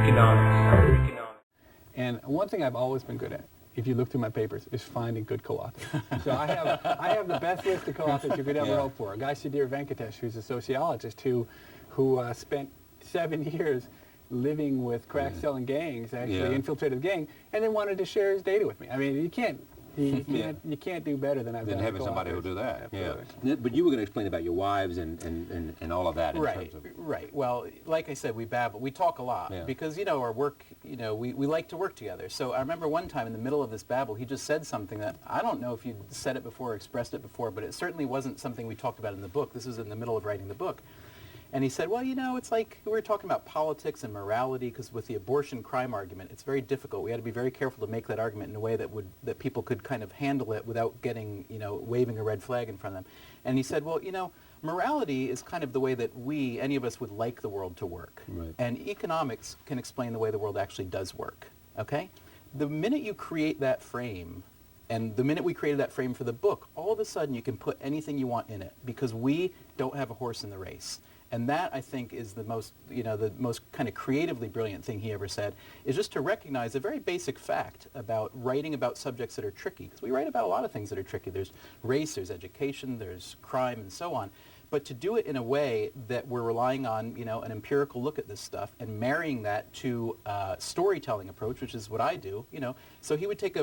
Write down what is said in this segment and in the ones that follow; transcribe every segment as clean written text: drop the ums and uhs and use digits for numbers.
economics. And one thing I've always been good at, if you look through my papers, is finding good co-authors. So I have the best list of co-authors you could ever hope for. A guy, Sudhir Venkatesh, who's a sociologist who spent 7 years living with crack-selling gangs, actually infiltrated the gang, and then wanted to share his data with me. I mean, you can't do better than I've done. Than having somebody who'll do that. Absolutely. Yeah. But you were going to explain about your wives and all of that in terms of... Right. Well, like I said, we babble. We talk a lot because, you know, our work, you know, we like to work together. So I remember one time in the middle of this babble, he just said something that I don't know if you'd said it before or expressed it before, but it certainly wasn't something we talked about in the book. This was in the middle of writing the book. And he said, well, you know, it's like we were talking about politics and morality, because with the abortion crime argument, it's very difficult. We had to be very careful to make that argument in a way that people could kind of handle it without getting, you know, waving a red flag in front of them. And he said, well, you know, morality is kind of the way that any of us would like the world to work. Right. And economics can explain the way the world actually does work, okay? The minute you create that frame, and the minute we created that frame for the book, all of a sudden you can put anything you want in it, because we don't have a horse in the race. And that, I think, is the most kind of creatively brilliant thing he ever said, is just to recognize a very basic fact about writing about subjects that are tricky. Because we write about a lot of things that are tricky. There's race, there's education, there's crime, and so on. But to do it in a way that we're relying on, you know, an empirical look at this stuff and marrying that to a storytelling approach, which is what I do, you know. So we would take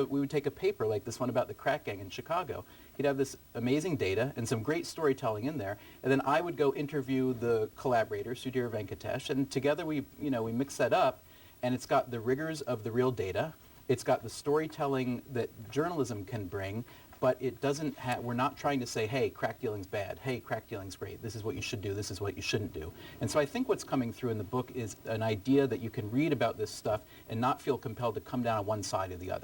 a paper like this one about the crack gang in Chicago. He'd have this amazing data and some great storytelling in there, and then I would go interview the collaborator, Sudhir Venkatesh, and together we mix that up, and it's got the rigors of the real data. It's got the storytelling that journalism can bring, but it doesn't we're not trying to say, hey, crack dealing's bad, hey, crack dealing's great, this is what you should do, this is what you shouldn't do. And so I think what's coming through in the book is an idea that you can read about this stuff and not feel compelled to come down on one side or the other.